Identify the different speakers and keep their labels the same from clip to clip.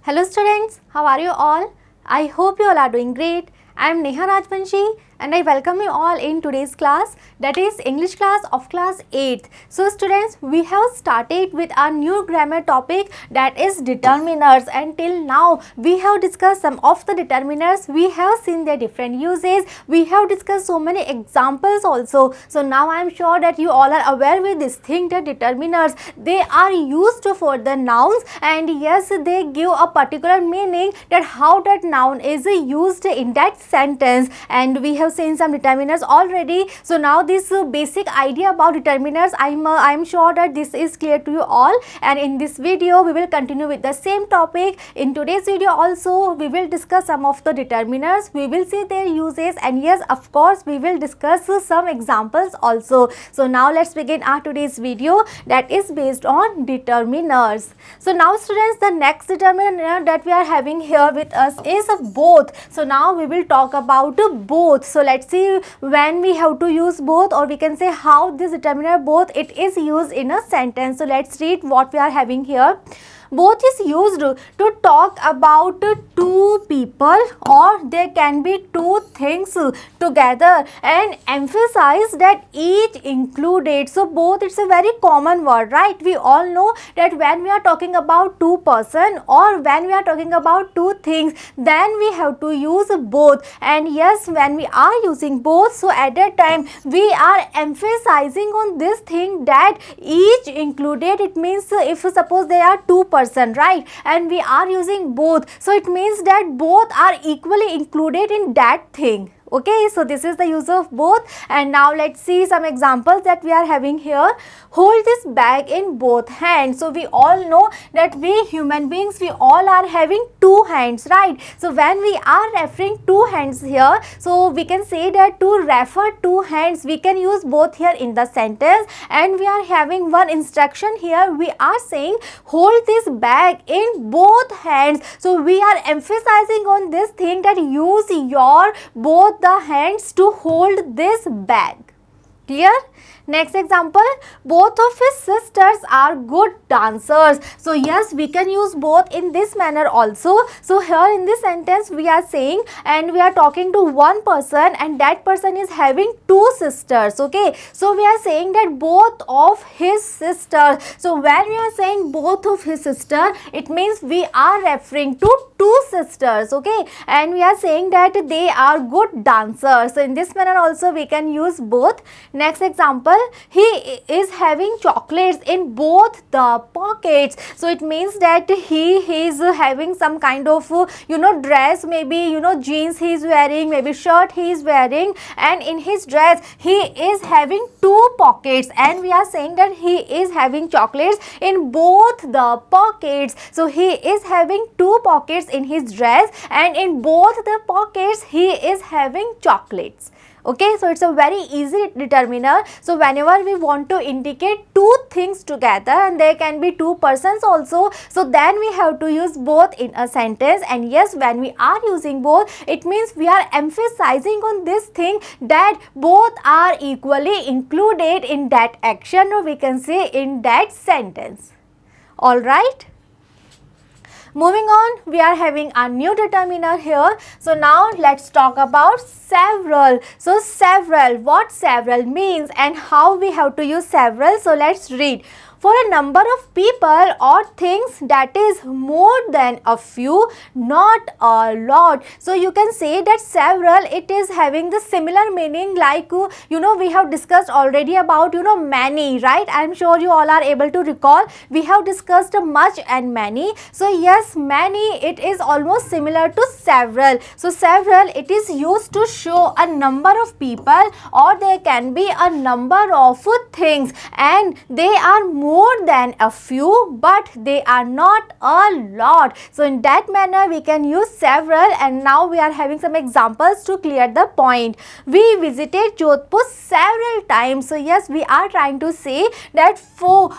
Speaker 1: Hello students, how are you all? I hope you all are doing great. I am Neha Rajvanshi and I welcome you all in today's class, that is English class of class 8th. So students, we have started with our new grammar topic, that is determiners, and till now we have discussed some of the determiners. We have seen their different uses. We have discussed so many examples also. So now I am sure that you all are aware with this thing that determiners, they are used for the nouns, and yes, they give a particular meaning that how that noun is used in that sentence, and we have seen some determiners already. So now this basic idea about determiners, I'm sure that this is clear to you all, and in this video we will continue with the same topic. In today's video also we will discuss some of the determiners, we will see their uses, and yes, of course we will discuss some examples also. So now let's begin our today's video, that is based on determiners. So now students, the next determiner that we are having here with us is both. So now we will talk about both. So let's see when we have to use both, or we can say how this determiner both it is used in a sentence. So let's read what we are having here. Both is used to talk about two people, or there can be two things together and emphasize that each included. So both, it's a very common word, right? We all know that when we are talking about two person or when we are talking about two things, then we have to use both. And yes, when we are using both, so at that time we are emphasizing on this thing that each included. It means if suppose there are two person, right, and we are using both, so it means that both are equally included in that thing. Okay, so this is the use of both. And now let's see some examples that we are having here. Hold this bag in both hands. So we all know that we human beings, we all are having two hands, right? So when we are referring two hands here, so we can say that to refer two hands, we can use both here in the sentence. And we are having one instruction here. We are saying hold this bag in both hands. So we are emphasizing on this thing that use your both the hands to hold this bag. Clear? Next example, both of his sisters are good dancers. So yes, we can use both in this manner also. So here in this sentence we are saying, and we are talking to one person, and that person is having two sisters. Okay, so we are saying that both of his sisters. So when we are saying both of his sister, it means we are referring to two sisters. Okay, and we are saying that they are good dancers. So in this manner also we can use both. Next example, he is having chocolates in both the pockets. So it means that he is having some kind of dress, maybe jeans he is wearing, maybe shirt he is wearing, and in his dress he is having two pockets, and we are saying that he is having chocolates in both the pockets. So he is having two pockets in his dress, and in both the pockets he is having chocolates. Okay, so it's a very easy determiner. So whenever we want to indicate two things together, and there can be two persons also, so then we have to use both in a sentence. And yes, when we are using both, it means we are emphasizing on this thing that both are equally included in that action, or we can say in that sentence. All right. Moving on, we are having a new determiner here. So now let's talk about several. So several, what several means and how we have to use several. So let's read. For a number of people or things that is more than a few, not a lot. So you can say that several, it is having the similar meaning like we have discussed already about many, right? I am sure you all are able to recall. We have discussed much and many. So yes, many, it is almost similar to several. So several, it is used to show a number of people, or there can be a number of things, and they are more than a few, but they are not a lot. So in that manner we can use several. And now we are having some examples to clear the point. We visited Jodhpur several times. So yes, we are trying to say that for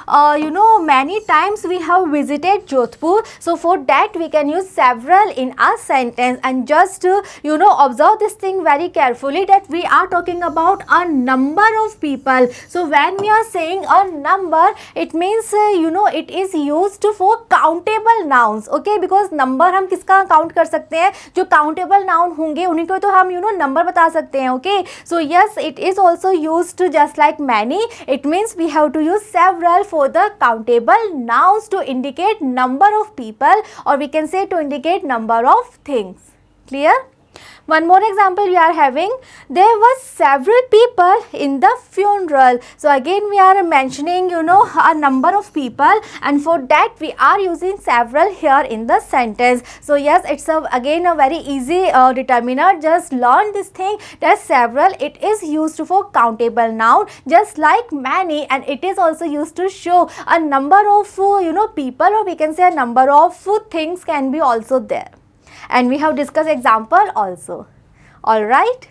Speaker 1: many times we have visited Jodhpur. So for that we can use several in a sentence. And just observe this thing very carefully, that we are talking about a number of people. So when we are saying a number, it means it is used for countable nouns. Okay, because number हम किसका count कर सकते हैं, जो countable noun होंगे उन्हीं को तो हम नंबर बता सकते हैं. Okay, so yes, it is also used to just like many. It means we have to use several for the countable nouns to indicate number of people, or we can say to indicate number of things. Clear? One more example we are having, there were several people in the funeral. So again we are mentioning a number of people, and for that we are using several here in the sentence. So yes, it's again a very easy determiner. Just learn this thing that several, it is used for countable noun just like many, and it is also used to show a number of people, or we can say a number of things can be also there. And we have discussed example also. All right.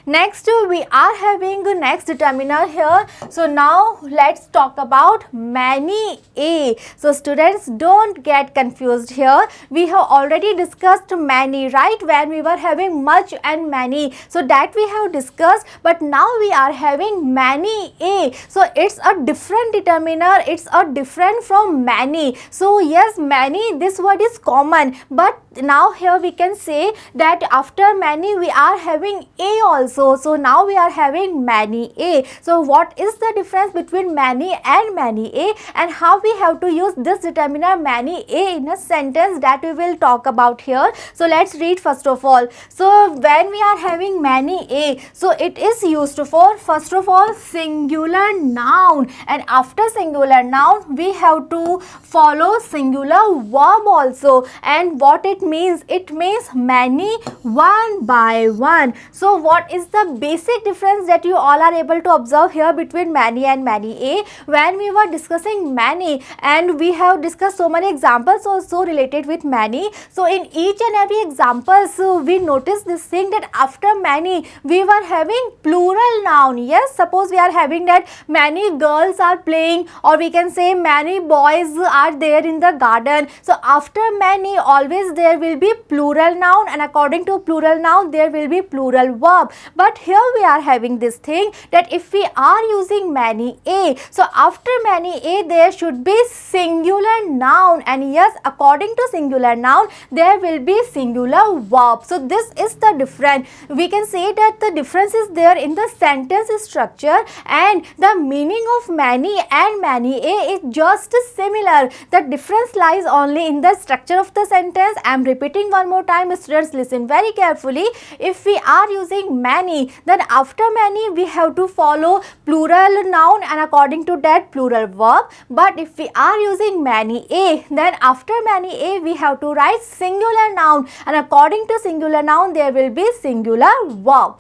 Speaker 1: Next we are having the next determiner here. So now let's talk about many a. So students, don't get confused here. We have already discussed many, right, when we were having much and many. So that we have discussed, but now we are having many a. So it's a different determiner. It's a different from many. So yes, many, this word is common, but now here we can say that after many we are having a also. So now we are having many a. So what is the difference between many and many a, and how we have to use this determiner many a in a sentence, that we will talk about here. So let's read first of all. So when we are having many a, so it is used for first of all singular noun, and after singular noun we have to follow singular verb also. And what it means, it means many one by one. So what is the basic difference that you all are able to observe here between many and many a? When we were discussing many, and we have discussed so many examples also related with many, so in each and every example, so we noticed this thing that after many we were having plural noun. Yes, suppose we are having that many girls are playing, or we can say many boys are there in the garden. So after many always there will be plural noun, and according to plural noun there will be plural verb. But here we are having this thing that if we are using many a, so after many a there should be singular noun, and yes, according to singular noun there will be singular verb. So this is the difference. We can say that the difference is there in the sentence structure, and the meaning of many and many a is just similar. The difference lies only in the structure of the sentence. I am repeating one more time, students, listen very carefully. If we are using many, then after many we have to follow plural noun, and according to that plural verb. But if we are using many a, then after many a we have to write singular noun, and according to singular noun there will be singular verb.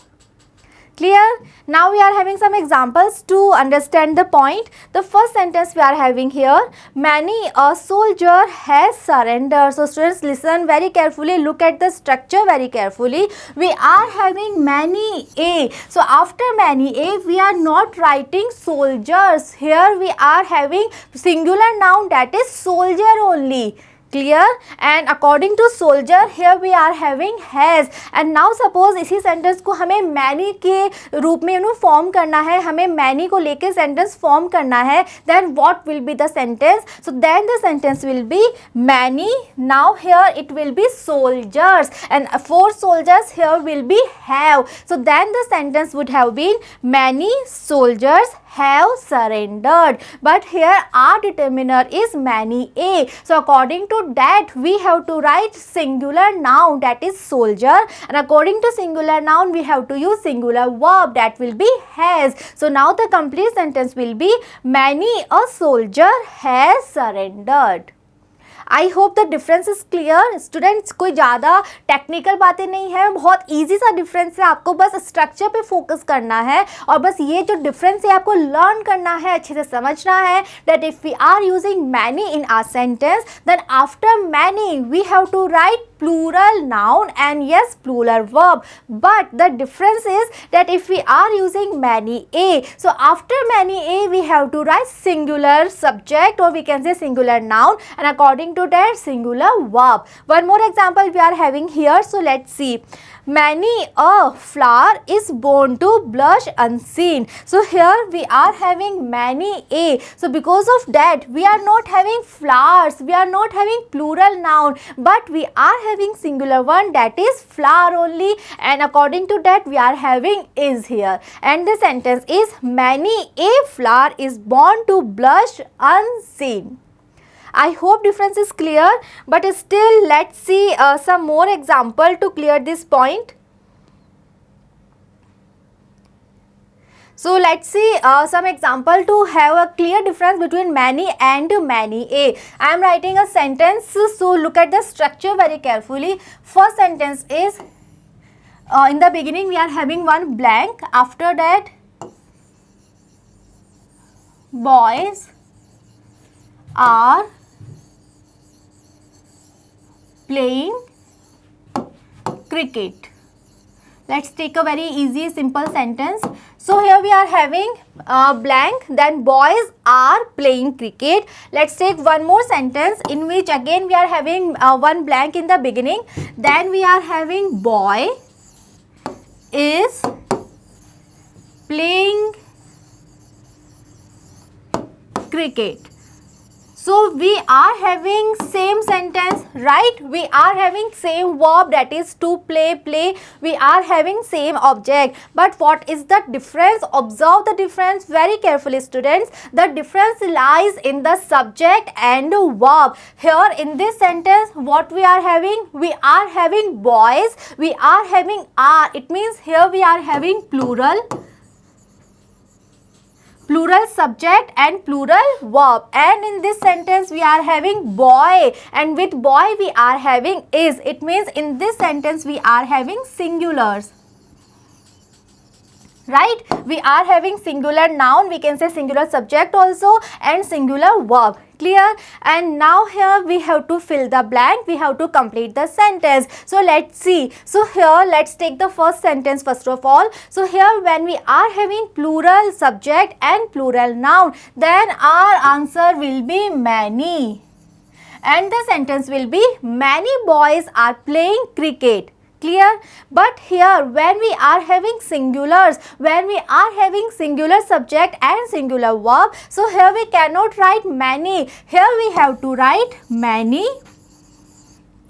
Speaker 1: Clear? Now we are having some examples to understand the point. The first sentence we are having here, many a soldier has surrendered. So students, listen very carefully, look at the structure very carefully. We are having many a. So after many a we are not writing soldiers. Here we are having singular noun, that is soldier only. Clear? And according to soldier here we are having has. And now suppose इसी sentence को हमें many के रूप में form करना है, हमें many को लेके sentence form करना है, then what will be the sentence? So then the sentence will be many. Now here it will be soldiers, and for soldiers here will be have. So then the sentence would have been many soldiers have surrendered. But here our determiner is many a. So according to that we have to write singular noun, that is soldier, and according to singular noun we have to use singular verb, that will be has. So now the complete sentence will be many a soldier has surrendered. I hope the difference is clear. Students, कोई ज़्यादा technical बातें नहीं है, बहुत easy सा difference है. आपको बस स्ट्रक्चर पे फोकस करना है, और बस ये जो डिफरेंस है आपको लर्न करना है, अच्छे से समझना है. That if we are using many in our sentence, then after many we have to write plural noun and yes plural verb. But the difference is that if we are using many a, so after many a we have to write singular subject, or we can say singular noun, and according to that, singular verb. One more example we are having here. So let's see. Many a flower is born to blush unseen. So here we are having many a. So because of that we are not having flowers, we are not having plural noun, but we are having singular one, that is flower only, and according to that we are having is here. And the sentence is many a flower is born to blush unseen. I hope difference is clear, but still let's see some more example to clear this point. So let's see some example to have a clear difference between many and many a. I am writing a sentence, so look at the structure very carefully. First sentence is in the beginning we are having one blank. After that, boys are playing cricket. Let's take a very easy simple sentence. So here we are having blank, then boys are playing cricket. Let's take one more sentence in which again we are having one blank in the beginning. Then we are having boy is playing cricket. So we are having same sentence, right? We are having same verb, that is to play, play. We are having same object. But what is the difference? Observe the difference very carefully, students. The difference lies in the subject and verb. Here in this sentence, what we are having? We are having boys. We are having are. It means here we are having plural subject and plural verb, and in this sentence we are having boy, and with boy we are having is. It means in this sentence we are having singulars, right? We are having singular noun, we can say singular subject also, and singular verb. Clear? And now here we have to fill the blank, we have to complete the sentence. So let's see. So here let's take the first sentence first of all. So here when we are having plural subject and plural noun, then our answer will be many, and the sentence will be many boys are playing cricket. Clear? But here when we are having singulars, when we are having singular subject and singular verb, so here we cannot write many. Here we have to write many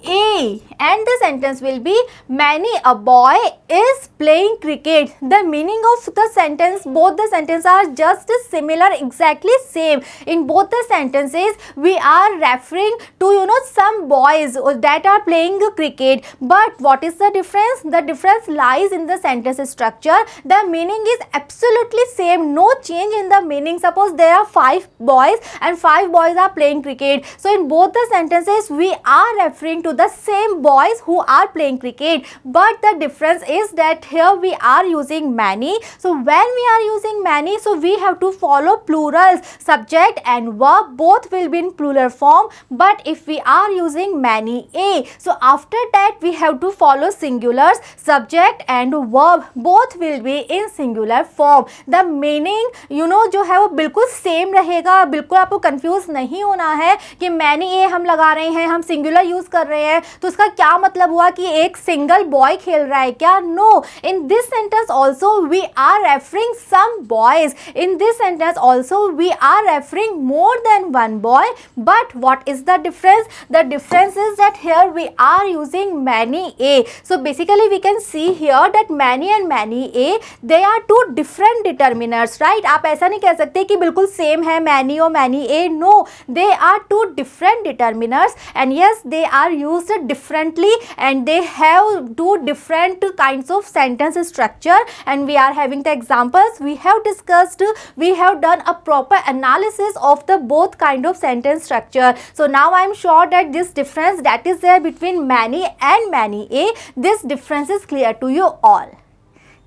Speaker 1: a, and the sentence will be many a boy is playing cricket. The meaning of the sentence, both the sentences are just similar, exactly same. In both the sentences we are referring to some boys that are playing cricket, but what is the difference? The difference lies in the sentence structure. The meaning is absolutely same, no change in the meaning. Suppose there are 5 boys and 5 boys are playing cricket, so in both the sentences we are referring to the same boys who are playing cricket, but the difference is that here we are using many. So when we are using many, so we have to follow plurals, subject and verb both will be in plural form. But if we are using many a, so after that we have to follow singulars, subject and verb both will be in singular form. The meaning जो है वो बिल्कुल same रहेगा, बिल्कुल आपको confuse नहीं होना है कि मैनी ए हम लगा रहे हैं, हम सिंगुलर यूज कर रहे हैं तो उसका क्या मतलब हुआ कि एक सिंगल बॉय खेल रहा है क्या? No, in this sentence also we are referring some boys, in this sentence also we are referring more than one boy. But what is the difference? The difference is that here we are using many a. So basically we can see here that many and many a they are two different determiners, right? आप ऐसा नहीं कह सकते कि बिल्कुल same है many और many a. No, they are two different determiners and yes they are used differently and they have two different kinds of sentence structure, and we are having the examples we have discussed. We have done a proper analysis of the both kind of sentence structure. So now I am sure that this difference that is there between many and many a, this difference is clear to you all.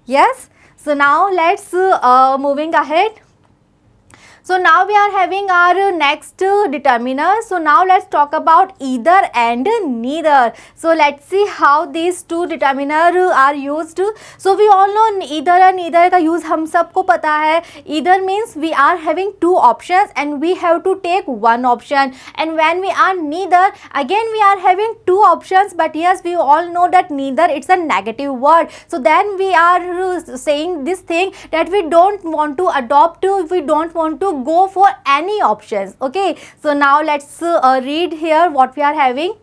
Speaker 1: Yes? So now let's moving ahead. So now we are having our next determiner. So now let's talk about either and neither. So let's see how these two determiner are used. So we all know either and neither का use हम सबको पता है. Either means we are having two options and we have to take one option, and when we are neither, again we are having two options, but yes, we all know that neither it's a negative word. So then we are saying this thing that we don't want to adopt, we don't want to go for any options. Okay, so now let's read here what we are having.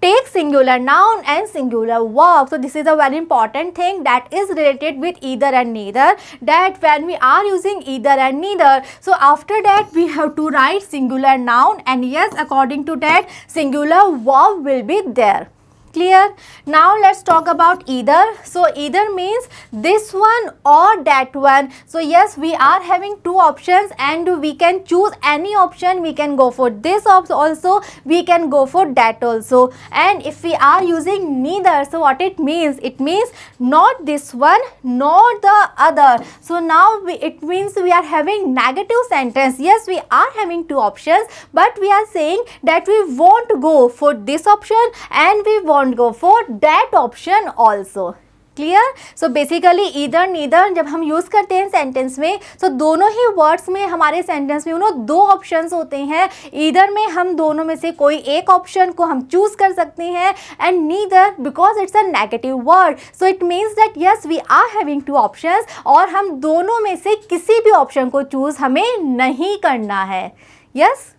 Speaker 1: Take singular noun and singular verb. So this is a very important thing that is related with either and neither, that when we are using either and neither, so after that we have to write singular noun, and yes, according to that singular verb will be there. Clear? Now let's talk about either. So either means this one or that one. So yes, we are having two options and we can choose any option. We can go for this also, we can go for that also. And if we are using neither, so what it means? It means not this one nor the other. So now it means we are having negative sentence. Yes, we are having two options, but we are saying that we won't go for this option and we won't go for that option also. Clear? So basically either neither जब हम use करते हैं sentence में, तो दोनों ही words में हमारे sentence में दो ऑप्शंस होते हैं. ईदर में हम दोनों में से कोई एक ऑप्शन को हम चूज़ कर सकते हैं, and neither because it's a negative word, so it means that yes we are having two options और हम दोनों में से किसी भी ऑप्शन को चूज़ हमें नहीं करना है. Yes?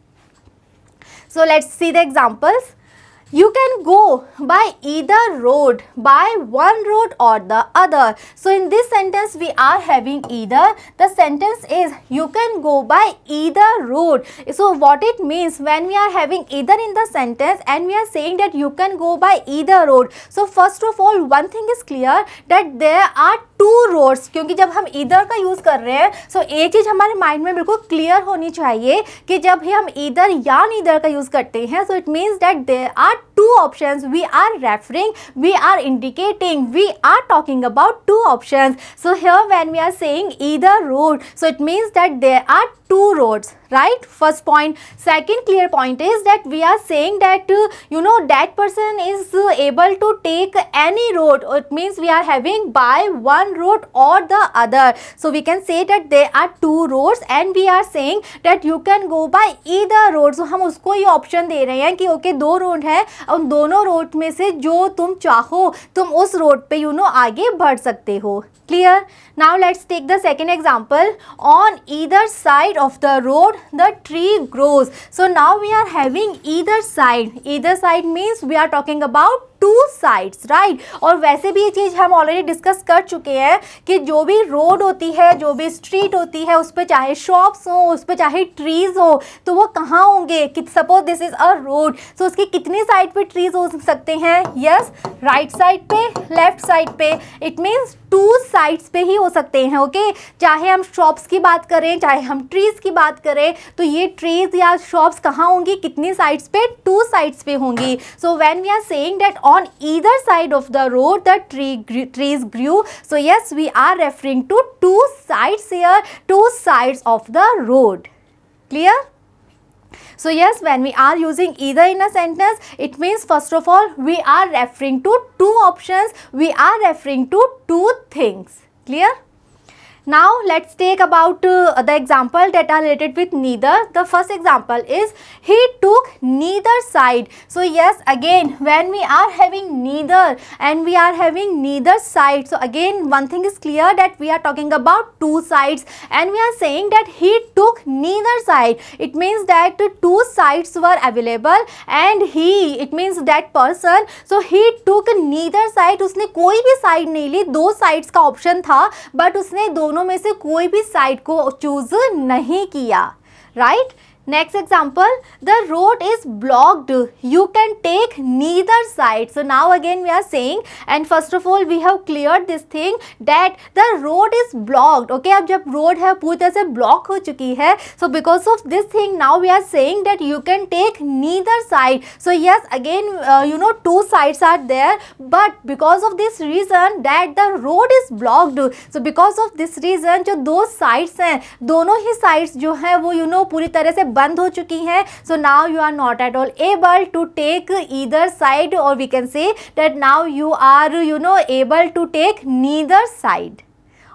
Speaker 1: So let's see the examples. You can go by either road, by one road or the other. So in this sentence we are having either. The sentence is you can go by either road. So what it means when we are having either in the sentence and we are saying that you can go by either road. So first of all one thing is clear that there are two roads, क्योंकि जब हम either का use कर रहे हैं सो ये चीज़ हमारे mind में बिल्कुल क्लियर होनी चाहिए कि जब भी हम ईदर या नीदर का यूज़ करते हैं so it means that there are two options, we are referring, we are indicating, we are talking about two options. So here when we are saying either road, so it means that there are two roads, right? First point. Second clear point is that we are saying that that person is able to take any road. It means we are having by one road or the other. So we can say that there are two roads and we are saying that you can go by either road. So हम उसको ये option दे रहे हैं कि okay दो road है, उन दोनों रोड में से जो तुम चाहो तुम उस रोड पे आगे बढ़ सकते हो. Clear? Now let's take the second example. On either side of the road the tree grows. So now we are having either side. Either side means we are talking about two sides, right? और वैसे भी ये चीज़ हम already discuss कर चुके हैं कि जो भी रोड होती है, जो भी स्ट्रीट होती है, उस पर चाहे शॉप्स हो, उस पर चाहे ट्रीज़ हो, तो वो कहाँ होंगे? कि suppose this is a road, so उसकी कितनी साइड पे ट्रीज हो सकते हैं? यस, राइट साइड पे, लेफ्ट साइड पे. इट मीन्स टू साइड्स पे ही हो सकते हैं. ओके, चाहे हम शॉप्स की बात करें, चाहे हम ट्रीज़ की बात करें, तो ये ट्रीज़ या शॉप्स कहाँ होंगी? कितनी साइड्स पे? टू साइड्स पे होंगी. So when we are saying that on either side of the road the trees grew, so yes we are referring to two sides here, two sides of the road. Clear? So yes, when we are using either in a sentence, it means first of all we are referring to two options, we are referring to two things. Clear? Now let's take about the example that are related with neither. The first example is he took neither side. So yes, again when we are having neither and we are having neither side, so again one thing is clear that we are talking about two sides and we are saying that he took neither side. It means that two sides were available and he, it means that person, so he took neither side. उसने कोई भी side नहीं ली, दो sides का option था but उसने दोनों में से कोई भी साइड को चूज नहीं किया. Right? Next example, the road is blocked. You can take neither side. So now again we are saying, and first of all we have cleared this thing that the road is blocked. Okay, अब जब road है पूरी तरह से block हो चुकी है, so because of this thing now we are saying that you can take neither side. So yes, again two sides are there, but because of this reason that the road is blocked, so because of this reason जो दो sides हैं, दोनों ही sides जो है वो पूरी तरह से बंद हो चुकी हैं. So now you are not at all able to take either side, or we can say that now you are able to take neither side.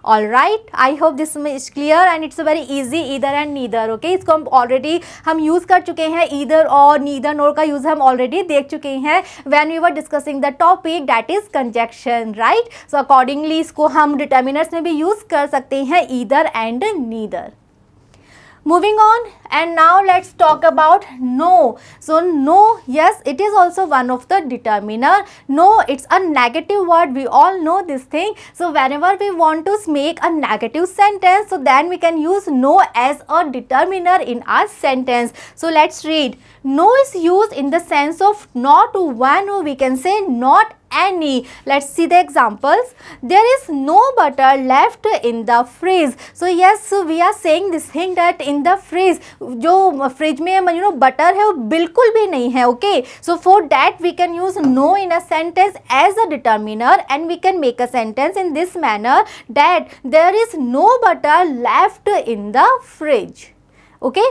Speaker 1: Alright, I hope this is clear and it's a very easy either and neither. Okay, इसको हम already हम use कर चुके हैं, either और neither nor का use हम already देख चुके हैं when we were discussing the topic that is conjunction, right? So accordingly इसको हम determiners में भी use कर सकते हैं either and neither. Moving on, and now let's talk about no. So no, yes, it is also one of the determiner. No, it's a negative word. We all know this thing. So whenever we want to make a negative sentence, so then we can use no as a determiner in our sentence. So let's read. No is used in the sense of not one, or we can say not any. Let's see the examples. There is no butter left in the fridge. So yes, so we are saying this thing that in the fridge, जो fridge में butter है वो बिल्कुल भी नहीं है. Okay, so for that we can use no in a sentence as a determiner, and we can make a sentence in this manner that there is no butter left in the fridge. Okay.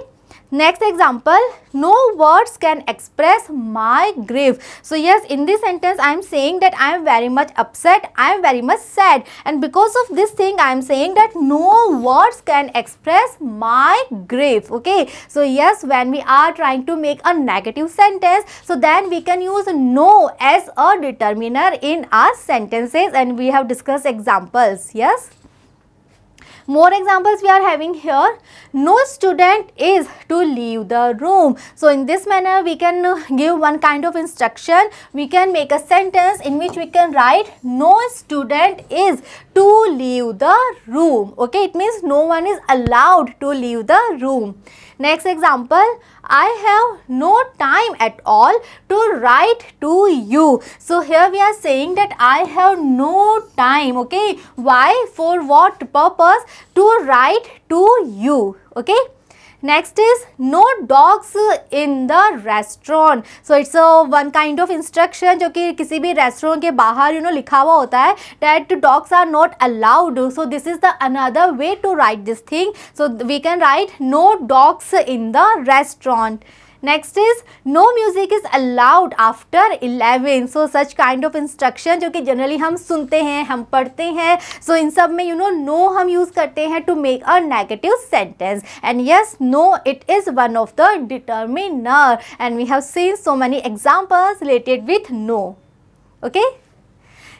Speaker 1: Next example, no words can express my grief. So yes, in this sentence I am saying that I am very much upset, I am very much sad, and because of this thing I am saying that no words can express my grief. Okay, so yes, when we are trying to make a negative sentence, so then we can use no as a determiner in our sentences, and we have discussed examples. Yes. More examples we are having here. No student is to leave the room. So in this manner we can give one kind of instruction. We can make a sentence in which we can write no student is to leave the room. Okay, it means no one is allowed to leave the room. Next example, I have no time at all to write to you. So here we are saying that I have no time. Okay, why, for what purpose? To write to you. Okay. Next is no dogs in the restaurant. So it's a one kind of instruction जो कि किसी भी restaurant के बाहर लिखा हुआ होता है that dogs are not allowed. So this is the another way to write this thing. So we can write no dogs in the restaurant. Next is no music is allowed after 11. So such kind of instruction जो कि generally हम सुनते हैं, हम पढ़ते हैं. So इन सब में no हम use करते हैं to make a negative sentence. And yes, no, it is one of the determiner, and we have seen so many examples related with no. Okay.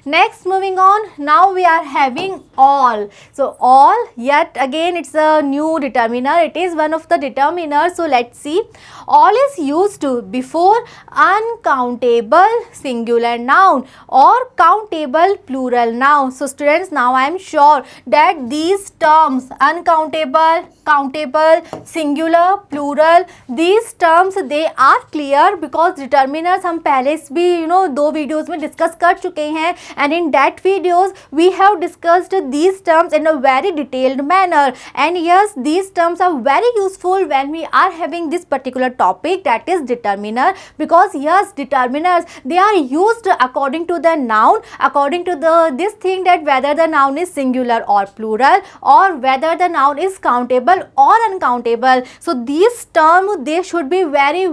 Speaker 1: Next, moving on, now we are having all. So all, yet again it's a new determiner. It is one of the determiners. So let's see. All is used to before uncountable singular noun or countable plural noun. So students, now I am sure that these terms uncountable, countable, singular, plural, these terms they are clear because determiners हम पहले भी दो videos में discuss कर चुके हैं, and in that videos we have discussed these terms in a very detailed manner. And yes, these terms are very useful when we are having this particular topic, that is determiner, because yes, determiners they are used according to the noun, according to this thing that whether the noun is singular or plural, or whether the noun is countable or uncountable. So these terms they should be very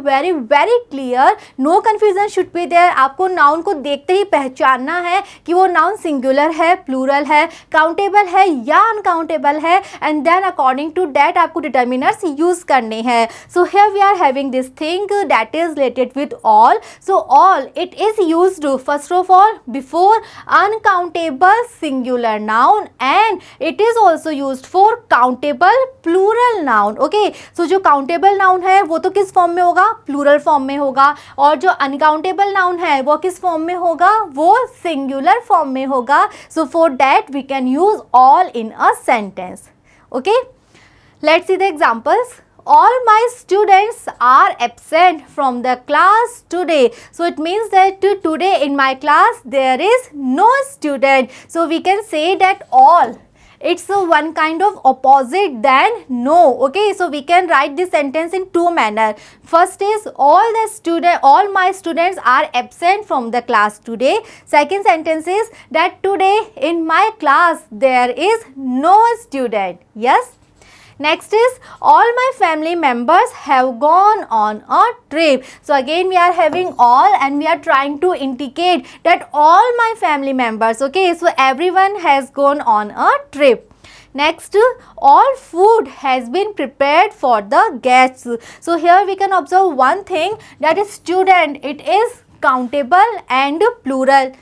Speaker 1: clear. No confusion should be there. आपको noun को देखते ही पहचानना है कि वो noun singular है, plural है, countable है या uncountable है, and then according to that आपको determiners use करने हैं. So here we are having this thing that is related with all. So all, it is used first of all before uncountable singular noun, and it is also used for countable plural noun. Okay, so जो countable noun है वो तो किस form में होगा, plural form में होगा, और जो uncountable noun है वो किस फॉर्म में होगा, वो singular फॉर्म में होगा. So for that we can use all in a sentence. Okay, let's see the examples. all my students are absent from the class today. So it means that today in my class there is no student. So we can say that all, it's one kind of opposite than no. Okay, so we can write this sentence in two manner. First is all my students are absent from the class today. Second sentence is that today in my class there is no student. Yes. Next is all my family members have gone on a trip. So again we are having all and we are trying to indicate that all my family members, okay, so everyone has gone on a trip. Next, all food has been prepared for the guests. So here we can observe one thing, that is student, it is countable and plural.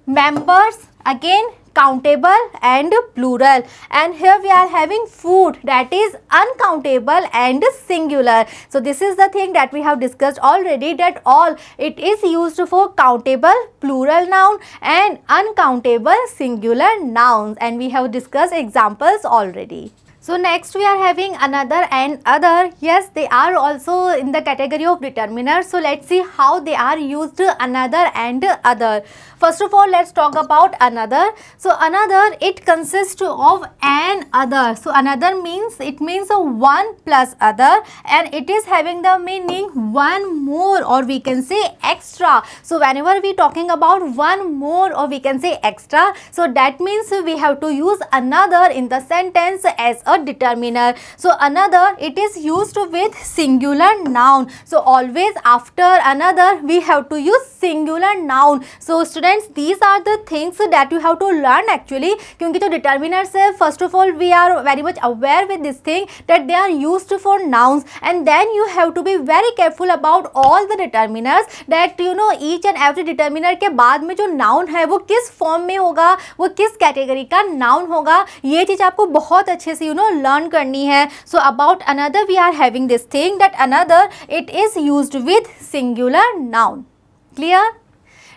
Speaker 1: Members, again countable and plural, and here we are having food, that is uncountable and singular. So this is the thing that we have discussed already, that all, it is used for countable plural noun and uncountable singular nouns, and we have discussed examples already. So next we are having another and other. Yes, they are also in the category of determiners. So let's see how they are used, another and other. First of all, let's talk about another. So another, it consists of an other. So another means, it means a one plus other, and it is having the meaning one more, or we can say extra. So whenever we talking about one more, or we can say extra, so that means we have to use another in the sentence as a determiner. So another, it is used with singular noun. So always after another we have to use singular noun. So students, these are the things that you have to learn actually, क्योंकि जो determiners है, first of all we are very much aware with this thing that they are used for nouns, and then you have to be very careful about all the determiners, that you know each and every determiner के बाद में जो noun है वो किस form में होगा, वो किस category का noun होगा, ये चीज़ आपको बहुत अच्छे से learn करनी है. So about another we are having this thing, that another, it is used with singular noun. Clear?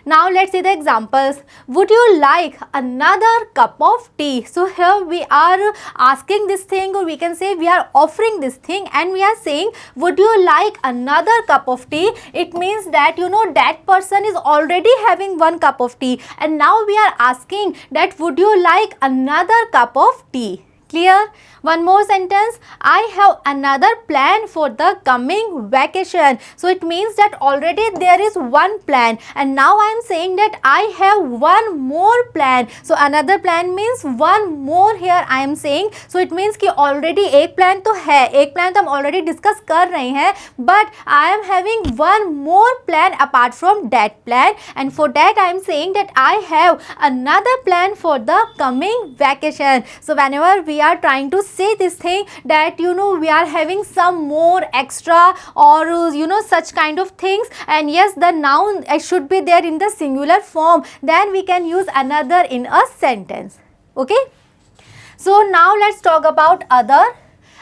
Speaker 1: Now let's see the examples. Would you like another cup of tea? So here we are asking this thing, or we can say we are offering this thing, and we are saying would you like another cup of tea? It means that you know that person is already having one cup of tea, and now we are asking that would you like another cup of tea? Clear? One more sentence. I have another plan for the coming vacation. So it means that already there is one plan, and now I am saying that I have one more plan. So another plan means one more here I am saying. So it means कि already एक plan तो है, एक plan तो हम already discuss कर रहे हैं, but I am having one more plan apart from that plan, and for that I am saying that I have another plan for the coming vacation. So whenever we are trying to say this thing, that you know we are having some more extra, or you know such kind of things, and yes, the noun should be there in the singular form, then we can use another in a sentence. Okay, so now let's talk about other.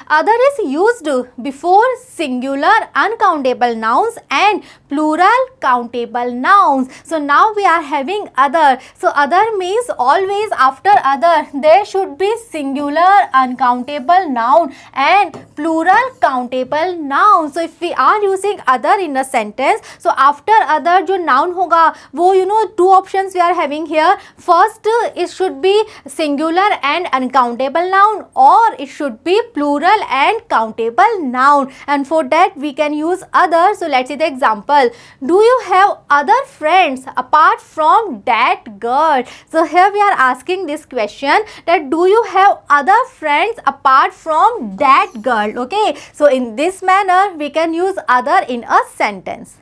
Speaker 1: Other is used before singular uncountable nouns and plural countable nouns. So now we are having other. So other means always after other there should be singular uncountable noun and plural countable noun. So if we are using other in a sentence, so after other जो noun होगा वो you know two options we are having here. First it should be singular and uncountable noun, or it should be plural and countable noun, and for that we can use other. So let's see the example. Do you have other friends apart from that girl? So here we are asking this question, that do you have other friends apart from that girl? Okay, so in this manner we can use other in a sentence.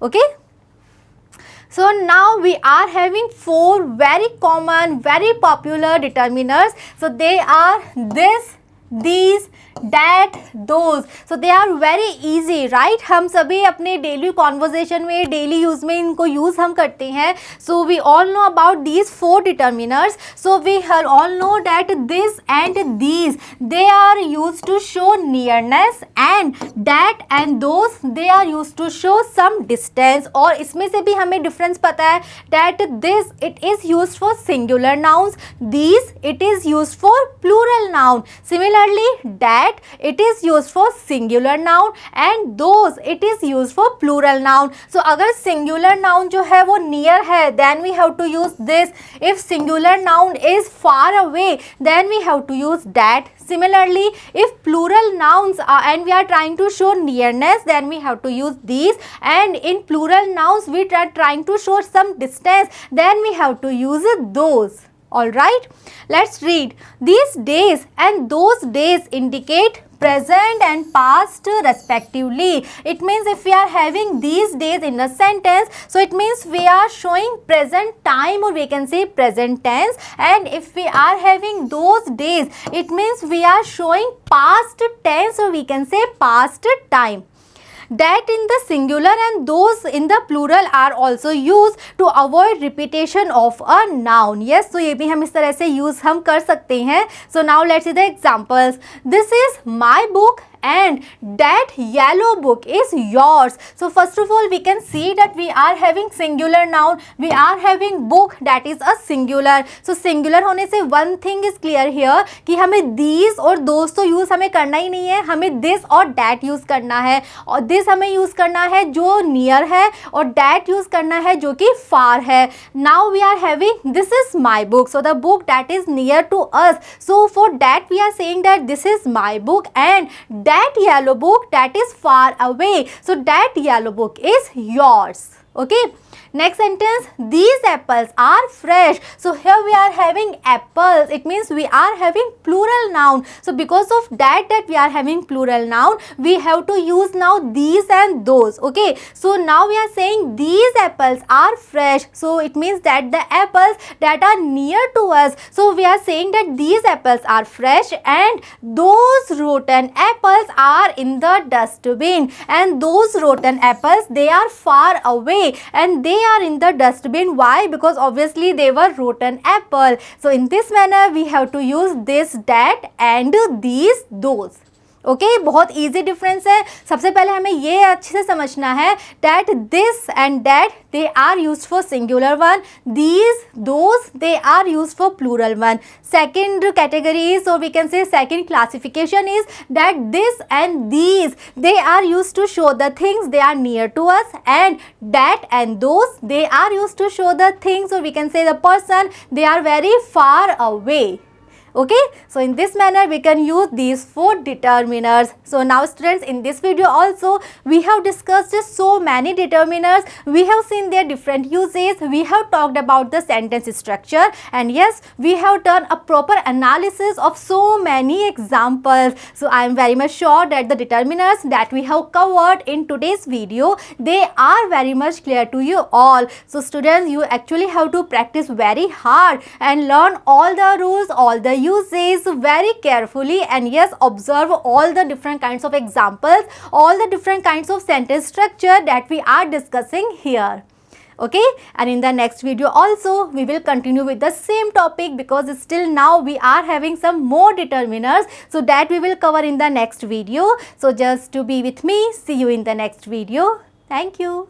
Speaker 1: Okay, so now we are having four very common, very popular determiners. So they are this, these, that, those. So they are very easy, right? हम सभी अपने daily conversation में, daily use में इनको use हम करते हैं. So we all know about these four determiners. So we all know that this and these, they are used to show nearness, and that and those, they are used to show some distance. और इसमें से भी हमें difference पता है, that this, it is used for singular nouns, these, it is used for plural noun. Similarly, that that it is used for singular noun and those it is used for plural noun. So अगर singular noun जो है वो near है, then we have to use this. If singular noun is far away, then we have to use that. Similarly, if plural nouns are and we are trying to show nearness, then we have to use these, and in plural nouns we are trying to show some distance, then we have to use those. Alright, let's read. These days and those days indicate present and past respectively. It means if we are having these days in a sentence, so it means we are showing present time, or we can say present tense, and if we are having those days, it means we are showing past tense, or we can say past time. That in the singular and those in the plural are also used to avoid repetition of a noun. Yes, so ये भी हम इस तरह से use हम कर सकते हैं. So now let's see the examples. This is my book and that yellow book is yours. So first of all we can see that we are having singular noun, we are having book, that is a singular. So singular होने से one thing is clear here कि हमें these और those तो use हमें करना ही नहीं है, हमें this और that use करना है, और this हमें use करना है जो near है और that use करना है जो कि far है. Now we are having this is my book, so the book that is near to us, so for that we are saying that this is my book, and that yellow book that is far away, so that yellow book is yours. Okay, next sentence, these apples are fresh. So here we are having apples, it means we are having plural noun. So because of that we are having plural noun, we have to use now these and those. Okay, so now we are saying these apples are fresh, so it means that the apples that are near to us, so we are saying that these apples are fresh and those rotten apples are in the dustbin, and those rotten apples they are far away and they are in the dustbin. Why? Because obviously they were rotten apple. So in this manner we have to use this, that and these, those. Okay बहुत easy difference है. सबसे पहले हमें ये अच्छे से समझना है that this and that they are used for singular one, these those they are used for plural one. Second category is, or we can say second classification is that this and these they are used to show the things they are near to us, and that and those they are used to show the things, or we can say the person they are very far away. Okay, so in this manner we can use these four determiners. So now students, in this video also we have discussed so many determiners, we have seen their different uses, we have talked about the sentence structure, and yes, we have done a proper analysis of so many examples. So I am very much sure that the determiners that we have covered in today's video, they are very much clear to you all. So students, you actually have to practice very hard and learn all the rules, all the uses very carefully, and yes, observe all the different kinds of examples, all the different kinds of sentence structure that we are discussing here. Okay, and in the next video also we will continue with the same topic, because still now we are having some more determiners, so that we will cover in the next video. So just to be with me, see you in the next video. Thank you.